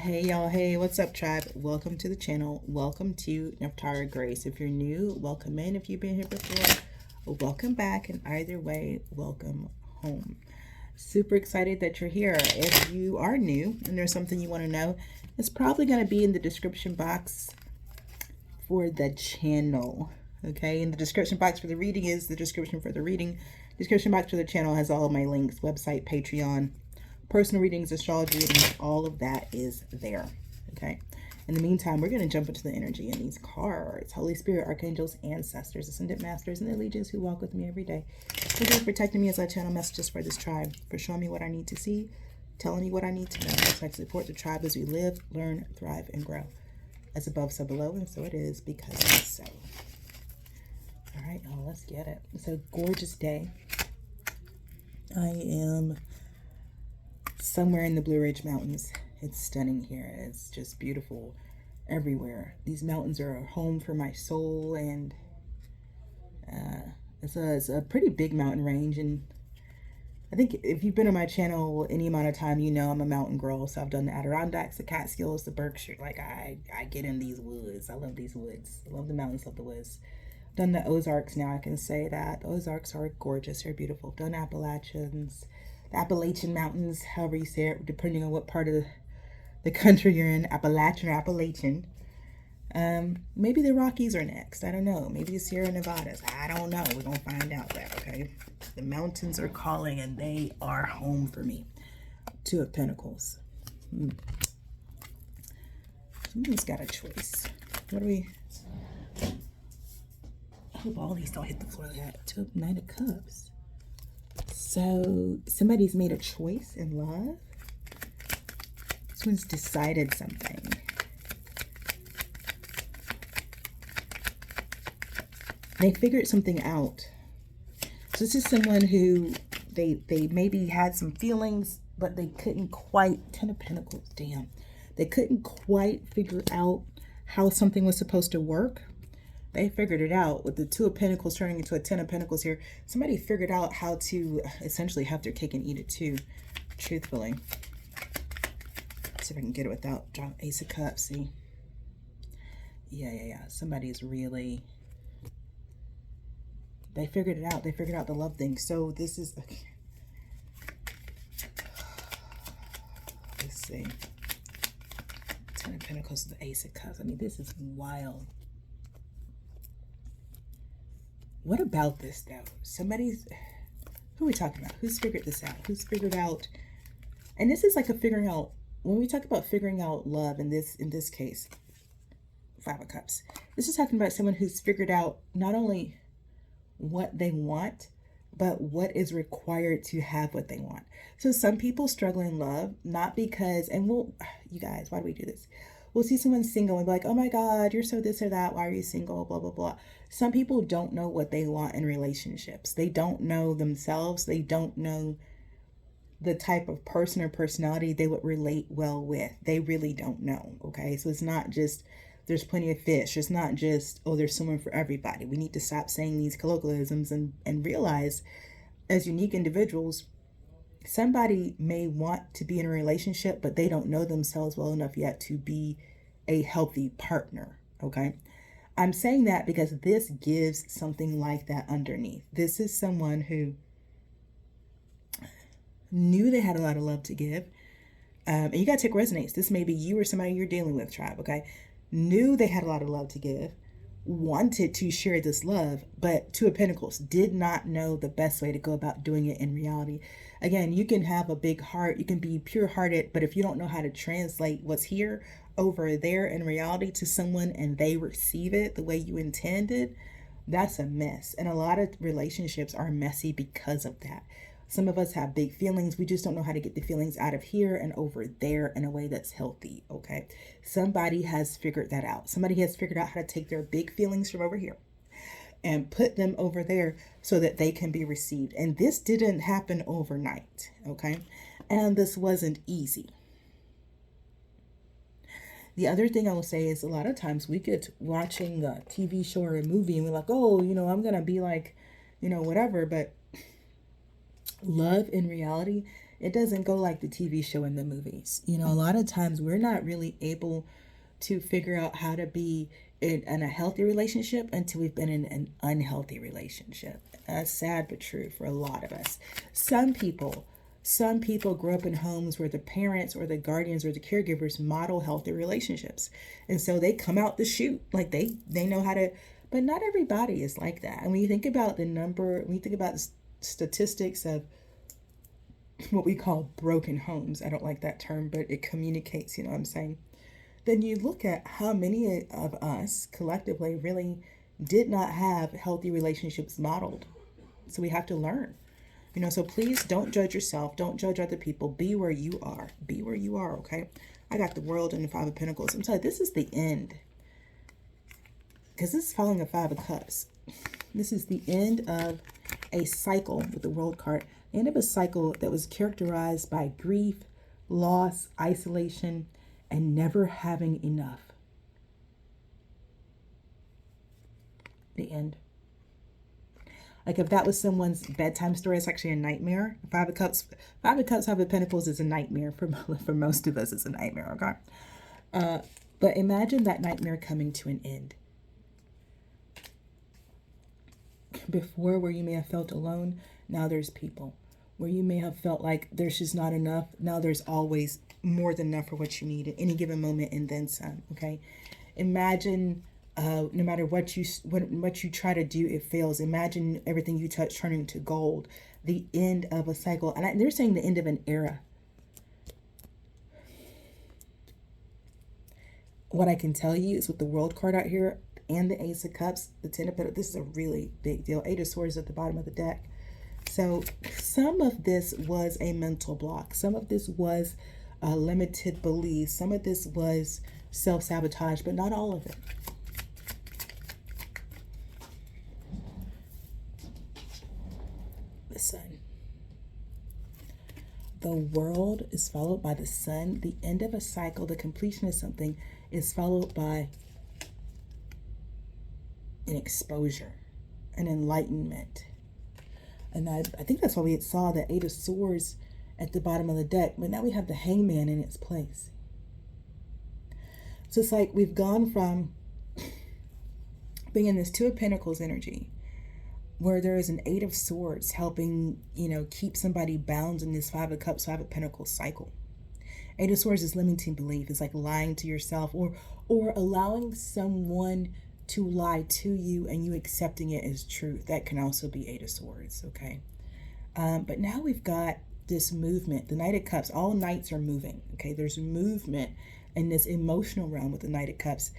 Hey y'all, hey, what's up, tribe? Welcome to the channel. Welcome to Neftara Grace. If you're new, welcome in. If you've been here before, welcome back. And either way, welcome home. Super excited that you're here. If you are new and there's something you want to know, it's probably going to be in the description box for the channel. Okay, and the description box for the reading is the description for the reading. Description box for the channel has all of my links, website, Patreon, personal readings, astrology readings, all of that is there. Okay. In the meantime, we're going to jump into the energy in these cards. Holy Spirit, archangels, ancestors, ascendant masters, and the legions who walk with me every day. Thank you for protecting me as I channel messages for this tribe, for showing me what I need to see, telling me what I need to know. So I support the tribe as we live, learn, thrive, and grow. As above, so below, and so it is because it is so. All right, y'all, let's get it. It's a gorgeous day. I am somewhere in the Blue Ridge Mountains. It's stunning here. It's just beautiful everywhere. These mountains are a home for my soul, and it's a pretty big mountain range. And I think if you've been on my channel any amount of time, you know I'm a mountain girl. So I've done the Adirondacks, the Catskills, the Berkshire. Like I get in these woods. I love these woods. I love the mountains, love the woods. Done the Ozarks now. I can say that the Ozarks are gorgeous. They're beautiful. Done Appalachians, the Appalachian Mountains, however you say it, depending on what part of the country you're in. Appalachian or Appalachian. Maybe the Rockies are next. I don't know. Maybe the Sierra Nevadas. I don't know. We're gonna find out that. Okay. The mountains are calling, and they are home for me. Two of Pentacles. Someone's got a choice. What do we? I hope all these don't hit the floor. That two of Knight of Cups. So somebody's made a choice in love. This one's decided something. They figured something out. So this is someone who they maybe had some feelings, but they couldn't quite, Ten of Pentacles, damn. They couldn't quite figure out how something was supposed to work. They figured it out with the Two of Pentacles turning into a Ten of Pentacles here. Somebody figured out how to essentially have their cake and eat it too, truthfully. Let's see if I can get it without drawing Ace of Cups. See? Yeah. Somebody's really... They figured it out. They figured out the love thing. So this is... Okay. Let's see. Ten of Pentacles to the Ace of Cups. I mean, this is wild. What about this, though? Somebody's... Who are we talking about? Who's figured this out? Who's figured out... And this is like a figuring out... When we talk about figuring out love in this case, Five of Cups, this is talking about someone who's figured out not only what they want, but what is required to have what they want. So some people struggle in love, not because... And we'll... You guys, why do we do this? We'll see someone single and be like, oh my God, you're so this or that. Why are you single? Blah, blah, blah. Some people don't know what they want in relationships. They don't know themselves. They don't know the type of person or personality they would relate well with. They really don't know. Okay. So it's not just, there's plenty of fish. It's not just, oh, there's someone for everybody. We need to stop saying these colloquialisms and realize as unique individuals, somebody may want to be in a relationship, but they don't know themselves well enough yet to be a healthy partner. Okay. I'm saying that because this gives something like that underneath. This is someone who knew they had a lot of love to give. And you got to take resonates. This may be you or somebody you're dealing with, tribe. Okay. Knew they had a lot of love to give, wanted to share this love, but Two of Pentacles did not know the best way to go about doing it in reality. Again, you can have a big heart, you can be pure-hearted, but if you don't know how to translate what's here over there in reality to someone and they receive it the way you intended, that's a mess. And a lot of relationships are messy because of that. Some of us have big feelings. We just don't know how to get the feelings out of here and over there in a way that's healthy. Okay. Somebody has figured that out. Somebody has figured out how to take their big feelings from over here and put them over there so that they can be received. And this didn't happen overnight. Okay. And this wasn't easy. The other thing I will say is a lot of times we get watching a TV show or a movie and we're like, oh, you know, I'm going to be like, you know, whatever. But love in reality It doesn't go like the TV show and the movies. You know, a lot of times we're not really able to figure out how to be in a healthy relationship until we've been in an unhealthy relationship. That's sad but true for a lot of us. Some people, some people grow up in homes where the parents or the guardians or the caregivers model healthy relationships. And so they come out the chute like they know how to, but not everybody is like that. And when you think about the number, when you think about the statistics of what we call broken homes, I don't like that term, but it communicates, you know what I'm saying? Then you look at how many of us collectively really did not have healthy relationships modeled. So we have to learn. You know, so please don't judge yourself. Don't judge other people. Be where you are. Be where you are, okay? I got the World and the Five of Pentacles. I'm telling you, this is the end. Because this is following a Five of Cups. This is the end of a cycle with the World card. The end of a cycle that was characterized by grief, loss, isolation, and never having enough. The end. Like if that was someone's bedtime story, it's actually a nightmare. Five of Cups, Five of Pentacles is a nightmare for most of us. It's a nightmare, okay? But imagine that nightmare coming to an end. Before, where you may have felt alone, now there's people. Where you may have felt like there's just not enough, now there's always more than enough for what you need at any given moment, and then some, okay? Imagine no matter what you try to do, it fails. Imagine everything you touch turning to gold. The end of a cycle. And they're saying the end of an era. What I can tell you is with the World card out here and the Ace of Cups, the Ten of Pentacles, this is a really big deal. Eight of Swords at the bottom of the deck. So some of this was a mental block. Some of this was a limited belief. Some of this was self-sabotage, but not all of it. The Sun. The World is followed by the Sun. The end of a cycle, the completion of something, is followed by an exposure, an enlightenment. And I think that's why we saw the Eight of Swords at the bottom of the deck, but now we have the Hangman in its place. So it's like we've gone from being in this Two of Pentacles energy, where there is an Eight of Swords helping, you know, keep somebody bound in this Five of Cups, Five of Pentacles cycle. Eight of Swords is limiting belief. It's like lying to yourself or allowing someone to lie to you and you accepting it as truth. That can also be Eight of Swords, okay? But now we've got this movement. The Knight of Cups, all knights are moving, okay? There's movement in this emotional realm with the Knight of Cups.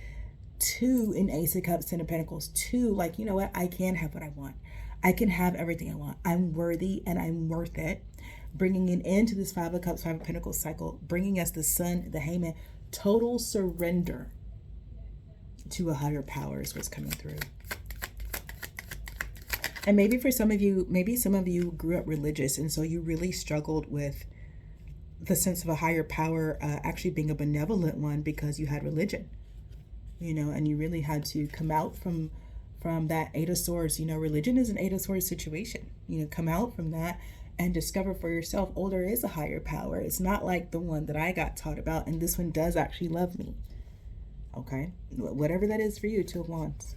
Two in Ace of Cups, Ten of Pentacles. Two, like, you know what? I can have what I want. I can have everything I want. I'm worthy and I'm worth it. Bringing it into this Five of Cups, Five of Pentacles cycle, bringing us the Sun, the Hangman. Total surrender to a higher power is what's coming through. And maybe for some of you, maybe some of you grew up religious, and so you really struggled with the sense of a higher power actually being a benevolent one because you had religion, you know, and you really had to come out from that Eight of Swords. You know, religion is an Eight of Swords situation. You know, come out from that and discover for yourself, oh, there is a higher power. It's not like the one that I got taught about, and this one does actually love me. Okay, whatever that is for you, Two of Wands.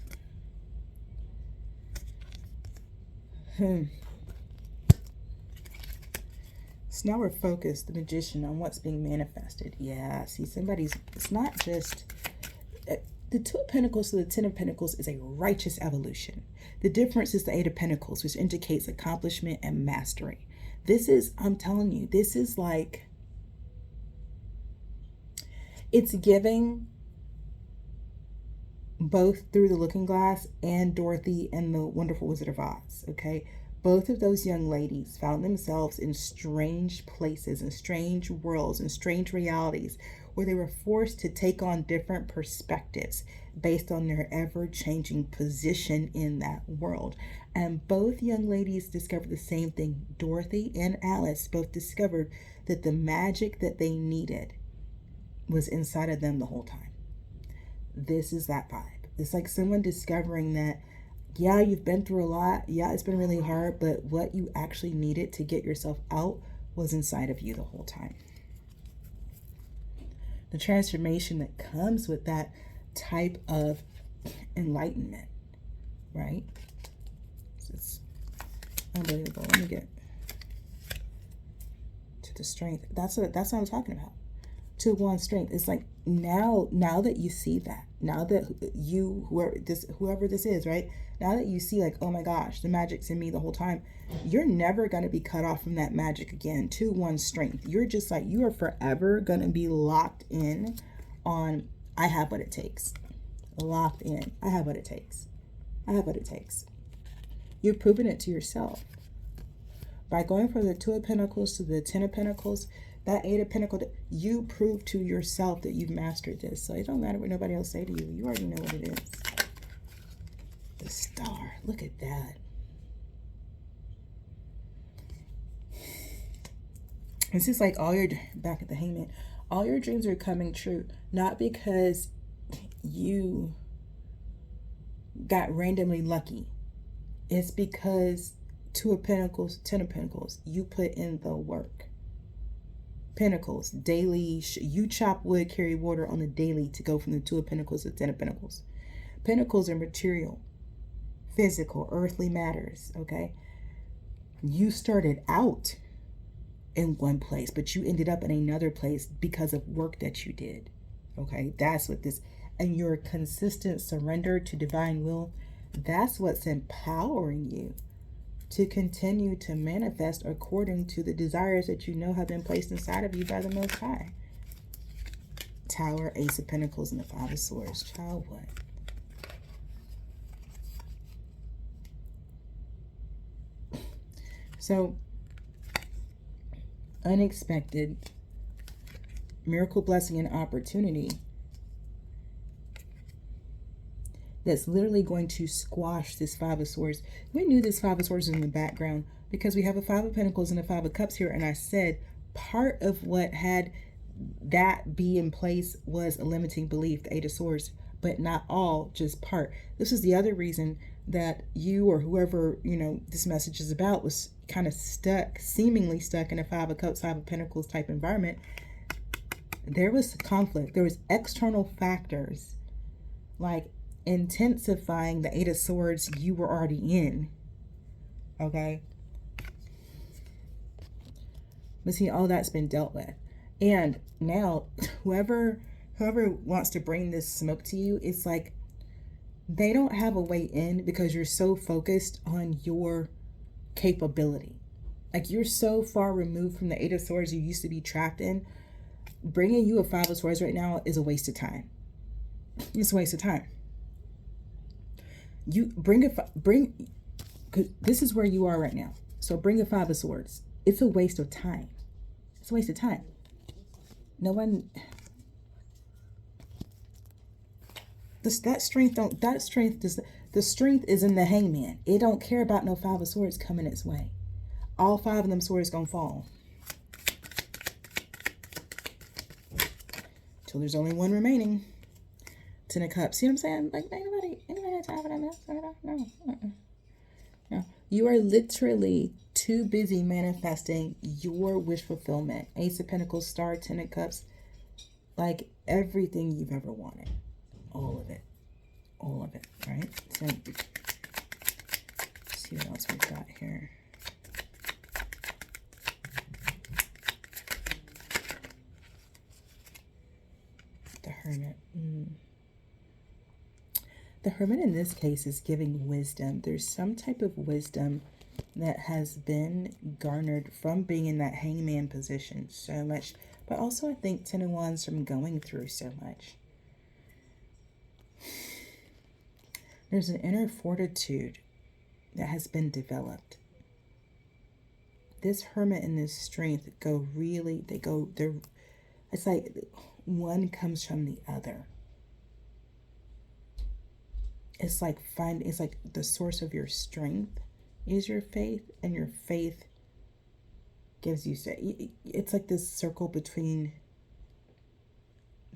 So now we're focused, the Magician, on what's being manifested. Yeah, see, it's not just, the Two of Pentacles to the Ten of Pentacles is a righteous evolution. The difference is the Eight of Pentacles, which indicates accomplishment and mastery. This is, I'm telling you, this is like, it's giving both Through the Looking Glass and Dorothy and the Wonderful Wizard of Oz, okay? Both of those young ladies found themselves in strange places and strange worlds and strange realities where they were forced to take on different perspectives based on their ever-changing position in that world. And both young ladies discovered the same thing. Dorothy and Alice both discovered that the magic that they needed was inside of them the whole time. This is that vibe. It's like someone discovering that, yeah, you've been through a lot. Yeah, it's been really hard, but what you actually needed to get yourself out was inside of you the whole time. The transformation that comes with that type of enlightenment, right? It's unbelievable. Let me get to the strength. That's what I'm talking about. To one's strength. It's like now that you see that, now that you, whoever this is, right? Now that you see like, oh my gosh, the magic's in me the whole time, you're never going to be cut off from that magic again. To one's strength. You're just like, you are forever going to be locked in on, I have what it takes. Locked in. I have what it takes. I have what it takes. You've proven it to yourself. By going from the Two of Pentacles to the Ten of Pentacles, that Eight of Pentacles, you prove to yourself that you've mastered this. So it don't matter what nobody else say to you. You already know what it is. The Star. Look at that. This is like all your, back at the Hangman, all your dreams are coming true. Not because you got randomly lucky. It's because Two of Pentacles, Ten of Pentacles, you put in the work. Pentacles, daily, you chop wood, carry water on the daily to go from the Two of Pentacles to Ten of Pentacles. Pentacles are material, physical, earthly matters, okay? You started out in one place, but you ended up in another place because of work that you did, okay? That's what this, and your consistent surrender to divine will, that's what's empowering you to continue to manifest according to the desires that you know have been placed inside of you by the Most High. Tower, Ace of Pentacles, and the Five of Swords. Child, what? So, unexpected miracle, blessing, and opportunity that's literally going to squash this Five of Swords. We knew this Five of Swords was in the background because we have a Five of Pentacles and a Five of Cups here. And I said part of what had that be in place was a limiting belief, the Eight of Swords, but not all, just part. This is the other reason that you or whoever, you know, this message is about was kind of stuck, seemingly stuck in a Five of Cups, Five of Pentacles type environment. There was conflict. There was external factors like intensifying the Eight of Swords you were already in, okay? But see, all that's been dealt with. And now whoever wants to bring this smoke to you, it's like they don't have a way in because you're so focused on your capability. Like you're so far removed from the Eight of Swords you used to be trapped in. Bringing you a Five of Swords right now is a waste of time. It's a waste of time. You bring, this is where you are right now. So bring a Five of Swords. It's a waste of time. It's a waste of time. No one, the strength is in the Hangman. It don't care about no Five of Swords coming its way. All five of them swords gonna fall. Till there's only one remaining. Ten of Cups. See what I'm saying? Like anybody had time for that mess? No. You are literally too busy manifesting your wish fulfillment. Ace of Pentacles, Star, Ten of Cups. Like everything you've ever wanted. All of it. All of it, right? So, let's see what else we've got here. The Hermit. The Hermit in this case is giving wisdom. There's some type of wisdom that has been garnered from being in that Hangman position so much. But also I think Ten of Wands from going through so much. There's an inner fortitude that has been developed. This Hermit and this Strength it's like one comes from the other. It's like the source of your strength is your faith, and your faith gives you, it's like this circle between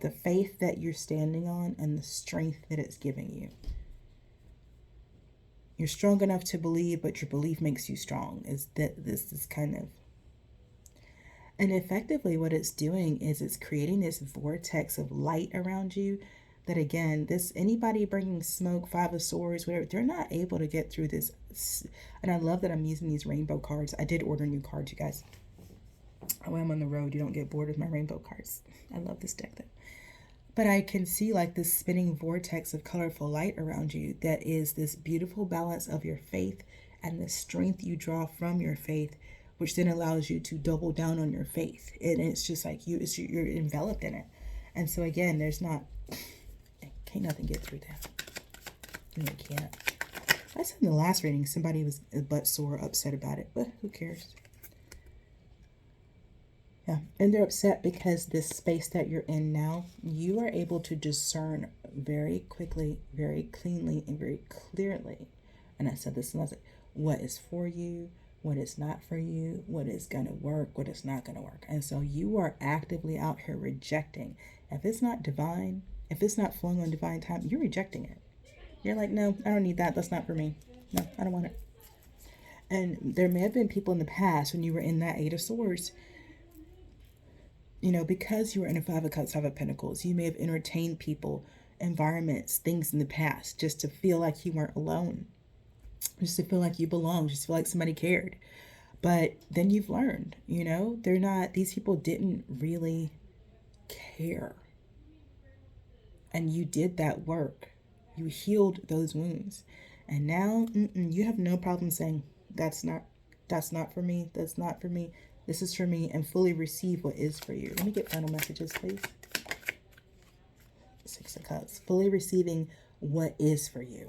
the faith that you're standing on and the strength that it's giving you. You're strong enough to believe, but your belief makes you strong. Is that this is kind of, And effectively, what it's doing is it's creating this vortex of light around you. That again, this anybody bringing smoke, Five of Swords, whatever, they're not able to get through this. And I love that I'm using these rainbow cards. I did order new cards, you guys. When I'm on the road, you don't get bored with my rainbow cards. I love this deck though. But I can see like this spinning vortex of colorful light around you that is this beautiful balance of your faith and the strength you draw from your faith, which then allows you to double down on your faith. And it's just like you're enveloped in it. And so again, can't nothing get through that. No, it can't. I said in the last reading, somebody was butt sore, upset about it, but who cares? Yeah, and they're upset because this space that you're in now, you are able to discern very quickly, very cleanly, and very clearly. And I said this, and I said, what is for you, what is not for you, what is going to work, what is not going to work. And so you are actively out here rejecting. If it's not divine, if it's not flowing on divine time, you're rejecting it. You're like, no, I don't need that. That's not for me. No, I don't want it. And there may have been people in the past when you were in that Eight of Swords, you know, because you were in a Five of Cups, Five of Pentacles, you may have entertained people, environments, things in the past just to feel like you weren't alone, just to feel like you belonged, just to feel like somebody cared. But then you've learned, you know, these people didn't really care. And you did that work. You healed those wounds. And now you have no problem saying, that's not for me. That's not for me. This is for me, and fully receive what is for you. Let me get final messages, please. Six of Cups. Fully receiving what is for you.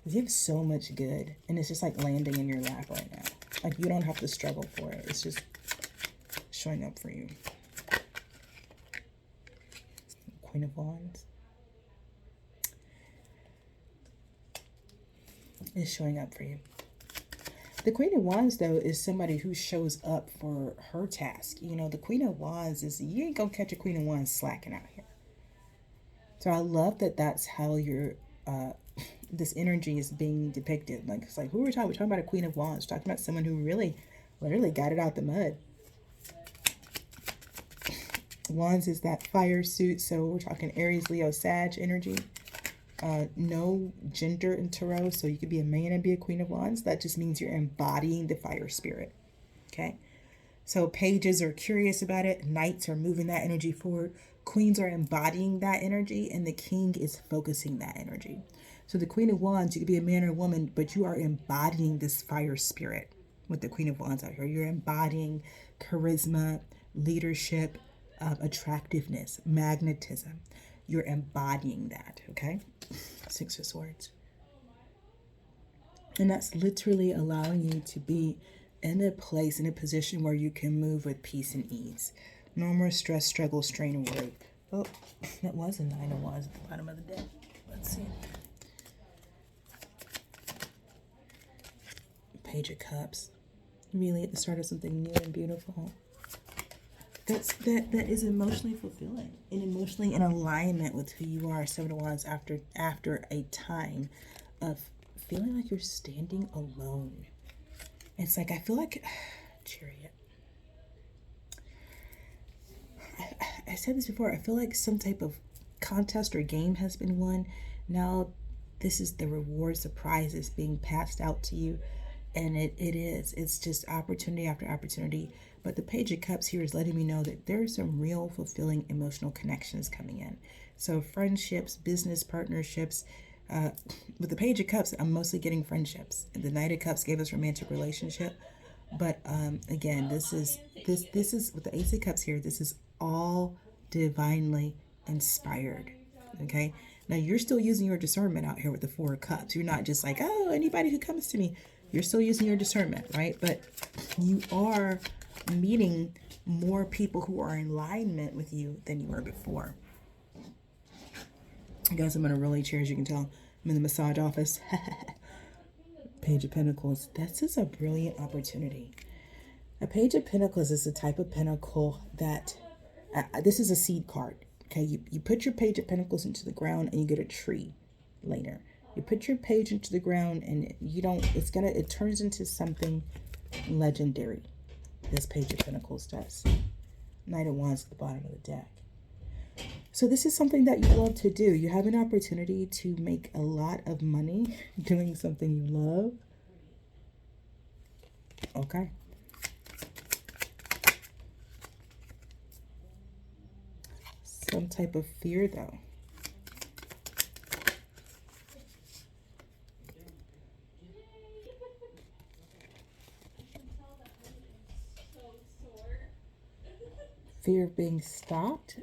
You have so much good, and it's just like landing in your lap right now. Like you don't have to struggle for it. It's just showing up for you. Queen of Wands. Is showing up for you. The Queen of Wands, though, is somebody who shows up for her task. You know, the Queen of Wands is, you ain't gonna catch a Queen of Wands slacking out here. So I love that that's how your this energy is being depicted. Like, it's like, who are we talking? We're talking about a Queen of Wands. We're talking about someone who really, literally got it out the mud. Wands is that fire suit, so we're talking Aries, Leo, Sag energy. No gender in tarot, so you could be a man and be a Queen of Wands. That just means you're embodying the fire spirit. Okay, so pages are curious about it, knights are moving that energy forward, queens are embodying that energy, and the king is focusing that energy. So the Queen of Wands, you could be a man or a woman, but you are embodying this fire spirit with the Queen of Wands out here. You're embodying charisma, leadership, attractiveness, magnetism. You're embodying that, okay? Six of Swords. And that's literally allowing you to be in a place, in a position where you can move with peace and ease. No more stress, struggle, strain, and worry. Oh, that was a Nine of Wands at the bottom of the deck. Let's see. Page of Cups. Really at the start of something new and beautiful. That is emotionally fulfilling and emotionally in alignment with who you are. Seven of Wands after a time of feeling like you're standing alone. It's like, I feel like, Chariot. I said this before, I feel like some type of contest or game has been won. Now this is the rewards, the prizes being passed out to you. And it's just opportunity after opportunity. But the Page of Cups here is letting me know that there's some real fulfilling emotional connections coming in. So friendships, business partnerships. With the Page of Cups, I'm mostly getting friendships. And the Knight of Cups gave us romantic relationship. But again, this is with the Ace of Cups here. This is all divinely inspired. Okay. Now you're still using your discernment out here with the Four of Cups. You're not just like, oh, anybody who comes to me. You're still using your discernment, right? But you are meeting more people who are in alignment with you than you were before. Guys, I'm in a rolly chair, as you can tell. I'm in the massage office. Page of Pentacles. This is a brilliant opportunity. A Page of Pentacles is the type of pentacle that, this is a seed card. Okay, you put your Page of Pentacles into the ground and you get a tree later. You put your page into the ground and you don't, it turns into something Legendary. This Page of Pentacles does. Knight of Wands at the bottom of the deck. So this is something that you love to do. You have an opportunity to make a lot of money doing something you love. Okay. Some type of fear, though. Fear of being stopped.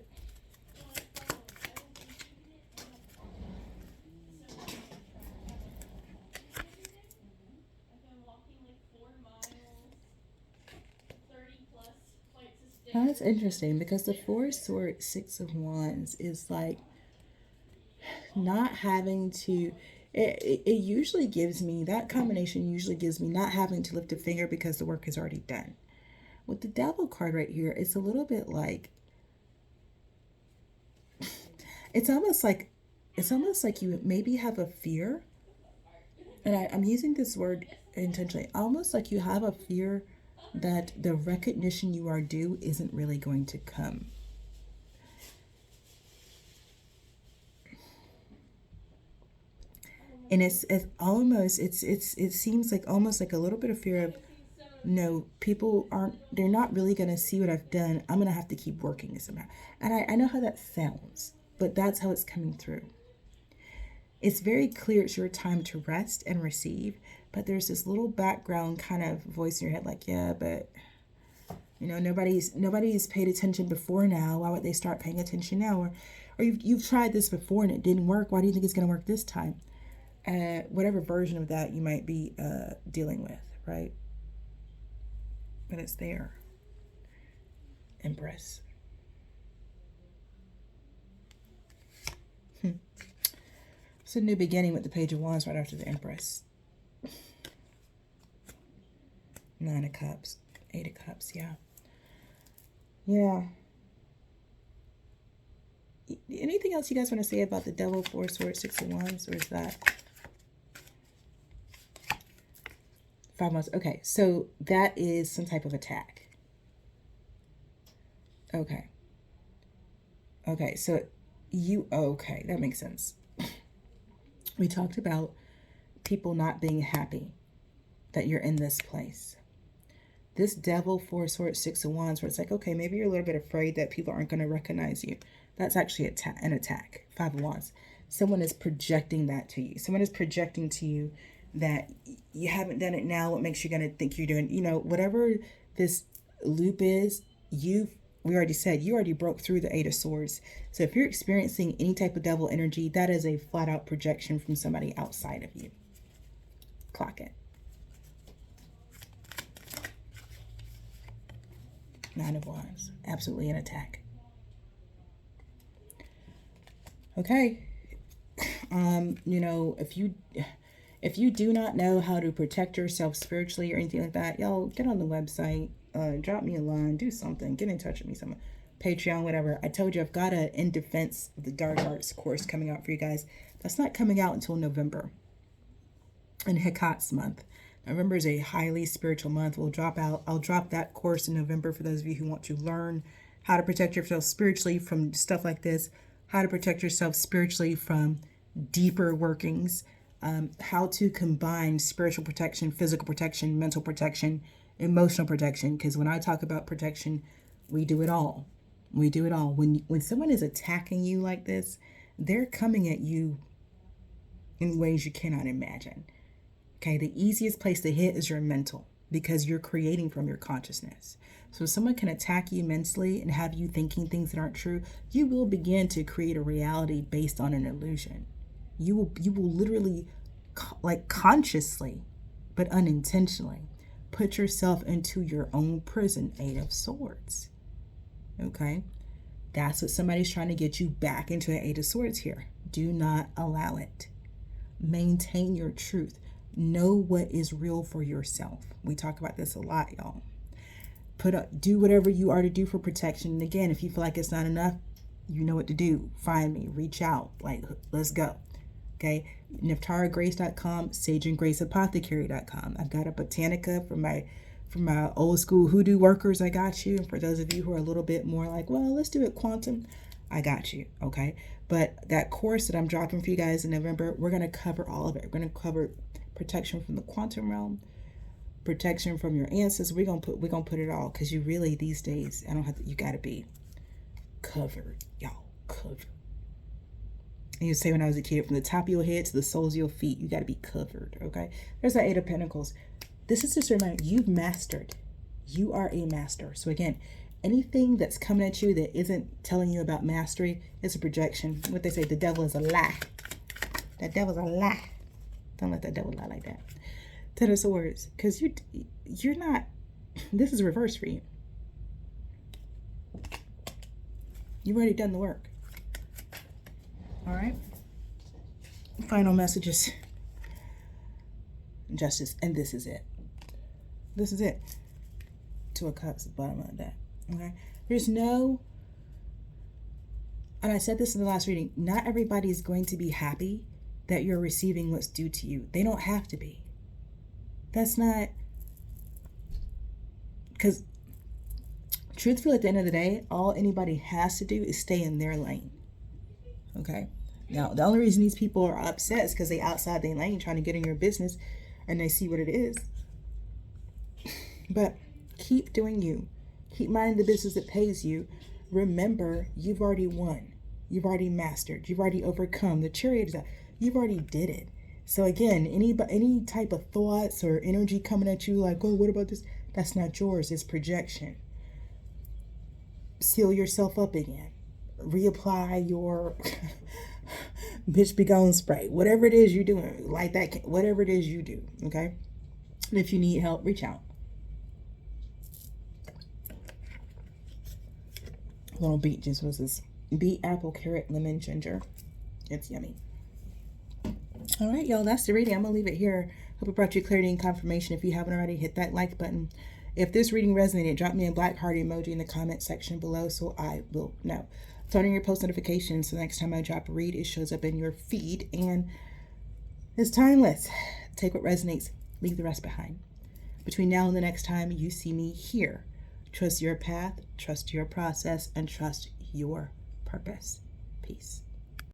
Now, that's interesting because the Four of Swords, Six of Wands is like not having to, it usually gives me, that combination usually gives me not having to lift a finger because the work is already done. With the Devil card right here, it's a little bit like, it's almost like you maybe have a fear, and I'm using this word intentionally, almost like you have a fear that the recognition you are due isn't really going to come. And it seems like almost like a little bit of fear of, no, people they're not really going to see what I've done. I'm going to have to keep working this somehow. And I know how that sounds, but that's how it's coming through. It's very clear it's your time to rest and receive, but there's this little background kind of voice in your head like, yeah, but you know, nobody's paid attention before now. Why would they start paying attention now? Or you've tried this before and it didn't work. Why do you think it's going to work this time? Whatever version of that you might be dealing with, right? But it's there. Empress. It's a new beginning with the Page of Wands right after the Empress. Nine of Cups. Eight of Cups, yeah. Yeah. Anything else you guys want to say about the Devil, Four of Swords, Six of Wands, or is that... Five months. Okay, so that is some type of attack. Okay. Okay, so okay, that makes sense. We talked about people not being happy that you're in this place. This Devil, Four of Swords, Six of Wands, where it's like, okay, maybe you're a little bit afraid that people aren't going to recognize you. That's actually an attack. Five of Wands. Someone is projecting that to you. Someone is projecting to you that you haven't done it now. What makes you going to think you're doing, you know, whatever this loop is, we already said, you already broke through the Eight of Swords. So if you're experiencing any type of devil energy, that is a flat out projection from somebody outside of you. Clock it. Nine of Wands. Absolutely an attack. Okay. You know, if you do not know how to protect yourself spiritually or anything like that, y'all get on the website, drop me a line, do something, get in touch with me, someone, Patreon, whatever. I told you I've got a In Defense of the Dark Arts course coming out for you guys. That's not coming out until November, in Hekat's month. November is a highly spiritual month. I'll drop that course in November for those of you who want to learn how to protect yourself spiritually from stuff like this, how to protect yourself spiritually from deeper workings, how to combine spiritual protection, physical protection, mental protection, emotional protection. Because when I talk about protection, we do it all. We do it all. When someone is attacking you like this, they're coming at you in ways you cannot imagine. Okay, the easiest place to hit is your mental, because you're creating from your consciousness. So if someone can attack you mentally and have you thinking things that aren't true, you will begin to create a reality based on an illusion. You will literally, like consciously, but unintentionally, put yourself into your own prison. Eight of Swords. Okay, that's what somebody's trying to get you back into an Eight of Swords here. Do not allow it. Maintain your truth. Know what is real for yourself. We talk about this a lot, y'all. Do whatever you are to do for protection. And again, if you feel like it's not enough, you know what to do. Find me, reach out, like, let's go. Okay, NeftaraGrace.com, SageandGraceApothecary.com. I've got a Botanica for my For my old school hoodoo workers, I got you. And for those of you who are a little bit more like, well, let's do it quantum, I got you, okay? But that course that I'm dropping for you guys in November, we're going to cover all of it. We're going to cover protection from the quantum realm, protection from your ancestors. We're gonna put it all, because you really these days, I don't have to, you got to be covered, y'all, covered. And you say, when I was a kid, from the top of your head to the soles of your feet, you got to be covered, okay? There's that Eight of Pentacles. This is just a reminder, you've mastered. You are a master. So again, anything that's coming at you that isn't telling you about mastery is a projection. What they say, the devil is a lie. That devil's a lie. Don't let that devil lie like that. Ten of Swords, because you're not, this is reverse for you. You've already done the work. All right. Final messages. Justice, and this is it. This is it. Two of Cups at the bottom of that. Okay. There's no, and I said this in the last reading, not everybody is going to be happy that you're receiving what's due to you. They don't have to be. That's not, because truthfully, at the end of the day, all anybody has to do is stay in their lane. Okay. Now, the only reason these people are upset is because they outside their lane trying to get in your business and they see what it is. But keep doing you. Keep minding the business that pays you. Remember, you've already won. You've already mastered. You've already overcome. The Chariot is out. You've already did it. So again, any type of thoughts or energy coming at you like, oh, what about this? That's not yours. It's projection. Seal yourself up again. Reapply your bitch be gone spray. Whatever it is you're doing, like that, whatever it is you do, okay? And if you need help, reach out. Little beet juice was this. Beet, apple, carrot, lemon, ginger. It's yummy. All right, y'all, that's the reading. I'm going to leave it here. Hope it brought you clarity and confirmation. If you haven't already, hit that like button. If this reading resonated, drop me a black heart emoji in the comment section below so I will know. Turn on your post notifications so next time I drop a read, it shows up in your feed. And it's timeless. Take what resonates, leave the rest behind. Between now and the next time you see me here, trust your path, trust your process, and trust your purpose. Peace.